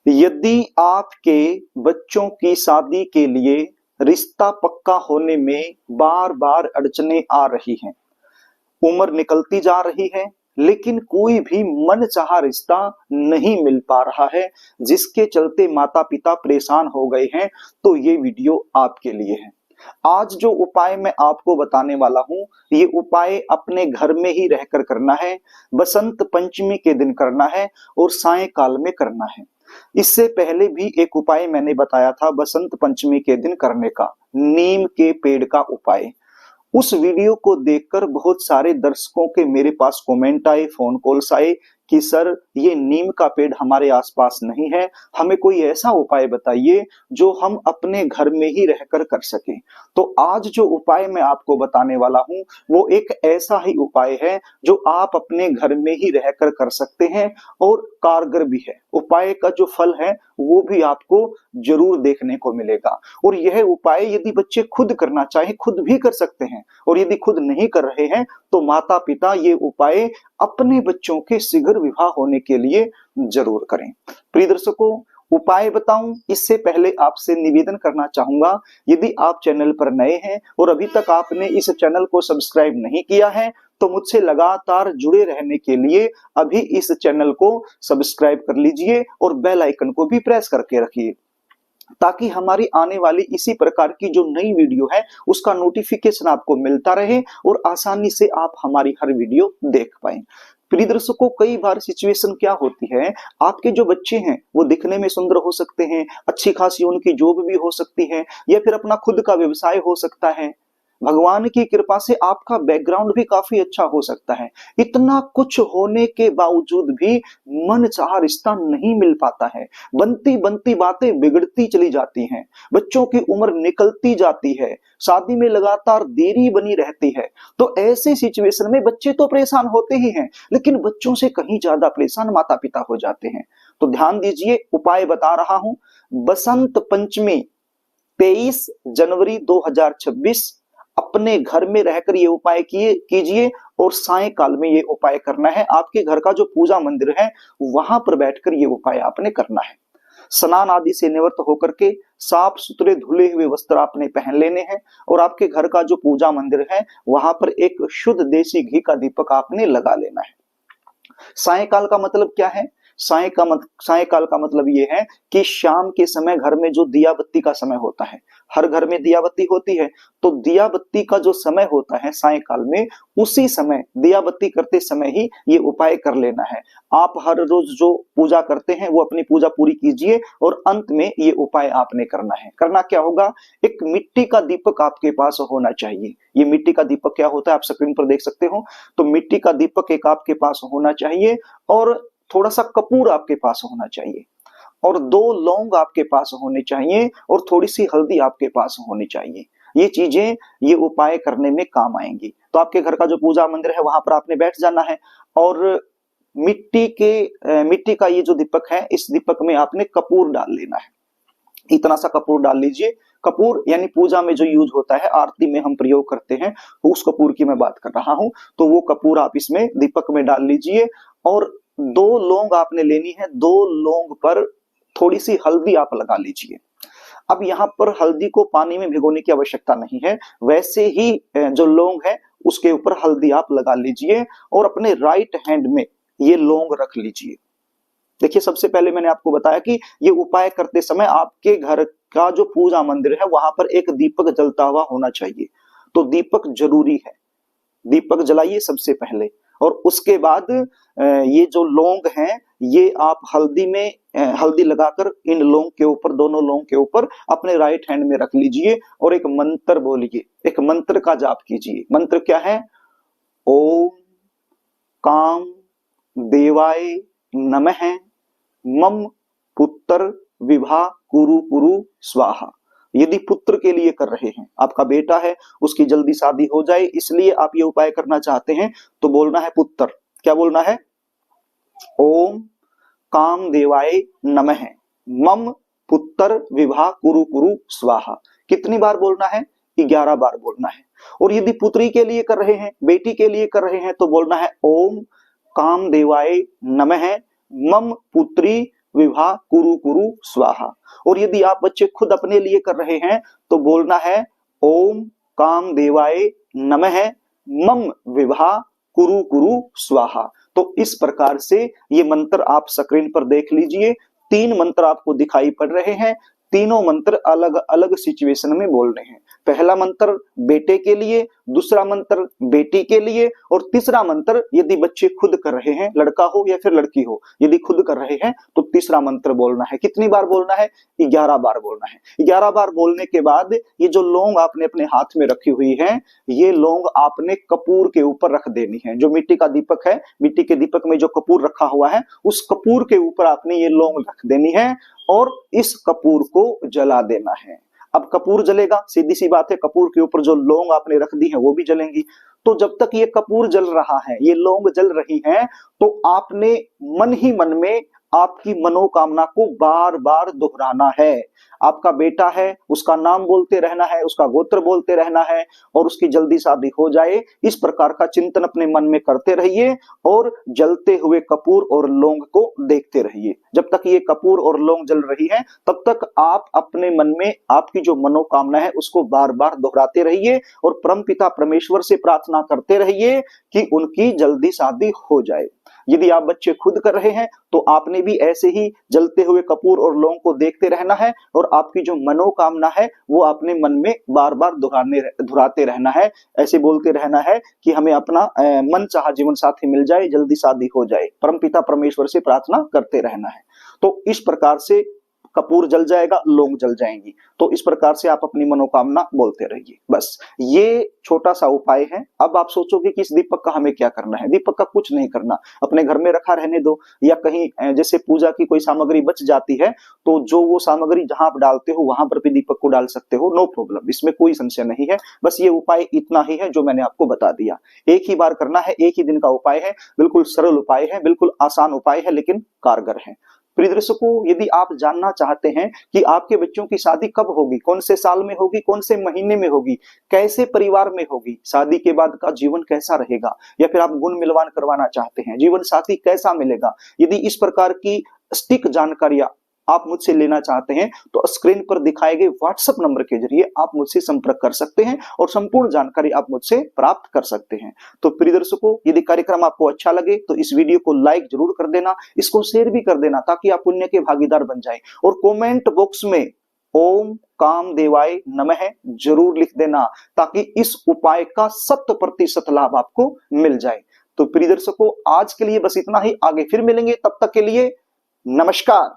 यदि आपके बच्चों की शादी के लिए रिश्ता पक्का होने में बार बार अड़चने आ रही हैं, उम्र निकलती जा रही है, लेकिन कोई भी मनचाहा रिश्ता नहीं मिल पा रहा है, जिसके चलते माता पिता परेशान हो गए हैं, तो ये वीडियो आपके लिए है। आज जो उपाय मैं आपको बताने वाला हूं, ये उपाय अपने घर में ही रहकर करना है, बसंत पंचमी के दिन करना है और सायंकाल में करना है। इससे पहले भी एक उपाय मैंने बताया था बसंत पंचमी के दिन करने का, नीम के पेड़ का उपाय। उस वीडियो को देखकर बहुत सारे दर्शकों के मेरे पास कमेंट आए, फोन कॉल्स आए कि सर ये नीम का पेड़ हमारे आसपास नहीं है, हमें कोई ऐसा उपाय बताइए जो हम अपने घर में ही रहकर कर सकें। तो आज जो उपाय मैं आपको बताने वाला हूं वो एक ऐसा ही उपाय है जो आप अपने घर में ही रहकर कर सकते हैं और कारगर भी है। उपाय का जो फल है वो भी आपको जरूर देखने को मिलेगा। और यह उपाय यदि बच्चे खुद करना चाहे खुद भी कर सकते हैं, और यदि खुद नहीं कर रहे हैं तो माता पिता ये उपाय अपने बच्चों के शीघ्र विवाह होने के लिए जरूर करें। प्रिय दर्शकों, उपाय बताऊं इससे पहले आपसे निवेदन करना चाहूंगा, यदि आप चैनल पर नए हैं और अभी तक आपने इस चैनल को सब्सक्राइब नहीं किया है तो मुझसे लगातार जुड़े रहने के लिए अभी इस चैनल को सब्सक्राइब कर लीजिए और बेल आइकन को भी प्रेस करके रखिए, ताकि हमारी आने वाली इसी प्रकार की जो नई वीडियो है उसका नोटिफिकेशन आपको मिलता रहे और आसानी से आप हमारी हर वीडियो देख पाएं। प्रिय दर्शकों, कई बार सिचुएशन क्या होती है, आपके जो बच्चे हैं वो दिखने में सुंदर हो सकते हैं, अच्छी खासी उनकी जॉब भी हो सकती है, या फिर अपना खुद का व्यवसाय हो सकता है, भगवान की कृपा से आपका बैकग्राउंड भी काफी अच्छा हो सकता है। इतना कुछ होने के बावजूद भी मनचाहा रिश्ता नहीं मिल पाता है, बनती बनती बातें बिगड़ती चली जाती हैं, बच्चों की उम्र निकलती जाती है, शादी में लगातार देरी बनी रहती है। तो ऐसे सिचुएशन में बच्चे तो परेशान होते ही हैं, लेकिन बच्चों से कहीं ज्यादा परेशान माता पिता हो जाते हैं। तो ध्यान दीजिए, उपाय बता रहा हूं। बसंत पंचमी 23 जनवरी 2026 अपने घर में रहकर ये उपाय कीजिए और सायंकाल में ये उपाय करना है। आपके घर का जो पूजा मंदिर है वहां पर बैठकर ये उपाय आपने करना है। स्नान आदि से निवृत्त होकर के साफ सुथरे धुले हुए वस्त्र आपने पहन लेने हैं और आपके घर का जो पूजा मंदिर है वहां पर एक शुद्ध देसी घी का दीपक आपने लगा लेना है। सायंकाल का मतलब क्या है? सायंकाल का मतलब ये है कि शाम के समय घर में जो दिया बत्ती का समय होता है, हर घर में दिया बत्ती होती है, तो दिया बत्ती का जो समय होता है सायंकाल में, उसी समय दिया बत्ती करते समय ही ये उपाय कर लेना है। आप हर रोज जो पूजा करते हैं वो अपनी पूजा पूरी कीजिए और अंत में ये उपाय आपने करना है। करना क्या होगा, एक मिट्टी का दीपक आपके पास होना चाहिए। ये मिट्टी का दीपक क्या होता है आप स्क्रीन पर देख सकते हो। तो मिट्टी का दीपक एक आपके पास होना चाहिए और थोड़ा सा कपूर आपके पास होना चाहिए और 2 लौंग आपके पास होने चाहिए और थोड़ी सी हल्दी आपके पास होनी चाहिए। ये चीजें ये उपाय करने में काम आएंगी। तो आपके घर का जो पूजा मंदिर है वहां पर आपने बैठ जाना है और मिट्टी का ये जो दीपक है इस दीपक में आपने कपूर डाल लेना है। इतना सा कपूर डाल लीजिए। कपूर यानी पूजा में जो यूज होता है, आरती में हम प्रयोग करते हैं, उस कपूर की मैं बात कर रहा हूं। तो वो कपूर आप इसमें दीपक में डाल लीजिए और 2 लौंग आपने लेनी है। 2 लौंग पर थोड़ी सी हल्दी आप लगा लीजिए। अब यहाँ पर हल्दी को पानी में भिगोने की आवश्यकता नहीं है, वैसे ही जो लौंग है उसके ऊपर हल्दी आप लगा लीजिए और अपने राइट हैंड में ये लौंग रख लीजिए। देखिए, सबसे पहले मैंने आपको बताया कि ये उपाय करते समय आपके घर का जो पूजा मंदिर है वहां पर एक दीपक जलता हुआ होना चाहिए। तो दीपक जरूरी है, दीपक जलाइए सबसे पहले और उसके बाद ये जो लौंग हैं ये आप हल्दी लगाकर इन लौंग के ऊपर, दोनों लौंग के ऊपर अपने राइट हैंड में रख लीजिए और एक मंत्र बोलिए, एक मंत्र का जाप कीजिए। मंत्र क्या है? ओम काम देवाय नमः मम पुत्र विवाह कुरु कुरु स्वाहा। यदि पुत्र के लिए कर रहे हैं, आपका बेटा है उसकी जल्दी शादी हो जाए इसलिए आप ये उपाय करना चाहते हैं, तो बोलना है पुत्र। क्या बोलना है? ओम काम देवाय नमः मम पुत्र विवाह कुरु कुरु स्वाहा। कितनी बार बोलना है? 11 बार बोलना है। और यदि पुत्री के लिए कर रहे हैं, बेटी के लिए कर रहे हैं, तो बोलना है ओम काम देवाय नमः मम पुत्री विवाह कुरु कुरु स्वाहा। और यदि आप बच्चे खुद अपने लिए कर रहे हैं तो बोलना है ओम कामदेवाय नमः मम विवाह कुरु कुरु स्वाहा। तो इस प्रकार से ये मंत्र आप स्क्रीन पर देख लीजिए। 3 मंत्र आपको दिखाई पड़ रहे हैं। तीनों मंत्र अलग अलग सिचुएशन में बोल रहे हैं। पहला मंत्र बेटे के लिए, दूसरा मंत्र बेटी के लिए, और तीसरा मंत्र यदि बच्चे खुद कर रहे हैं, लड़का हो या फिर लड़की हो, यदि खुद कर रहे हैं तो तीसरा मंत्र बोलना है। कितनी बार बोलना है? 11 बार बोलना है। 11 बार बोलने के बाद ये जो लौंग आपने अपने हाथ में रखी हुई है, ये लौंग आपने कपूर के ऊपर रख देनी है। जो मिट्टी का दीपक है, मिट्टी के दीपक में जो कपूर रखा हुआ है, उस कपूर के ऊपर आपने ये लौंग रख देनी है और इस कपूर को जला देना है। अब कपूर जलेगा, सीधी सी बात है, कपूर के ऊपर जो लौंग आपने रख दी है वो भी जलेंगी। तो जब तक ये कपूर जल रहा है, ये लौंग जल रही है, तो आपने मन ही मन में आपकी मनोकामना को बार बार दोहराना है। आपका बेटा है, उसका नाम बोलते रहना है, उसका गोत्र बोलते रहना है और उसकी जल्दी शादी हो जाए, इस प्रकार का चिंतन अपने मन में करते रहिए और जलते हुए कपूर और लौंग को देखते रहिए। जब तक ये कपूर और लौंग जल रही है तब तक आप अपने मन में आपकी जो मनोकामना है उसको बार बार दोहराते रहिए और परमपिता परमेश्वर से प्रार्थना करते रहिए कि उनकी जल्दी शादी हो जाए। यदि आप बच्चे खुद कर रहे हैं तो आपने भी ऐसे ही जलते हुए कपूर और लौंग को देखते रहना है और आपकी जो मनोकामना है वो अपने मन में बार बार दोहराते रहना है। ऐसे बोलते रहना है कि हमें अपना मन चाहा जीवन साथी मिल जाए, जल्दी शादी हो जाए। परमपिता परमेश्वर से प्रार्थना करते रहना है। तो इस प्रकार से कपूर जल जाएगा, लौंग जल जाएंगी। तो इस प्रकार से आप अपनी मनोकामना बोलते रहिए। बस ये छोटा सा उपाय है। अब आप सोचोगे कि इस दीपक का हमें क्या करना है? दीपक का कुछ नहीं करना, अपने घर में रखा रहने दो, या कहीं जैसे पूजा की कोई सामग्री बच जाती है तो जो वो सामग्री जहां आप डालते हो वहां पर भी दीपक को डाल सकते हो, नो प्रॉब्लम, इसमें कोई संशय नहीं है। बस ये उपाय इतना ही है जो मैंने आपको बता दिया। एक ही बार करना है, एक ही दिन का उपाय है, बिल्कुल सरल उपाय है, बिल्कुल आसान उपाय है, लेकिन कारगर है। प्रिय दर्शकों, यदि आप जानना चाहते हैं कि आपके बच्चों की शादी कब होगी, कौन से साल में होगी, कौन से महीने में होगी, कैसे परिवार में होगी, शादी के बाद का जीवन कैसा रहेगा, या फिर आप गुण मिलवान करवाना चाहते हैं, जीवन साथी कैसा मिलेगा, यदि इस प्रकार की सटीक जानकारियां आप मुझसे लेना चाहते हैं तो स्क्रीन पर दिखाए गए व्हाट्सएप नंबर के जरिए आप मुझसे संपर्क कर सकते हैं और संपूर्ण जानकारी आप मुझसे प्राप्त कर सकते हैं। तो प्रिय दर्शकों, यदि कार्यक्रम आपको अच्छा लगे तो इस वीडियो को लाइक जरूर कर देना, इसको शेयर भी कर देना ताकि आप पुण्य के भागीदार बन जाएं, और कमेंट बॉक्स में ओम कामदेवाय नमः जरूर लिख देना ताकि इस उपाय का 100% लाभ आपको मिल जाए। तो प्रिय दर्शकों, आज के लिए बस इतना ही। आगे फिर मिलेंगे, तब तक के लिए नमस्कार।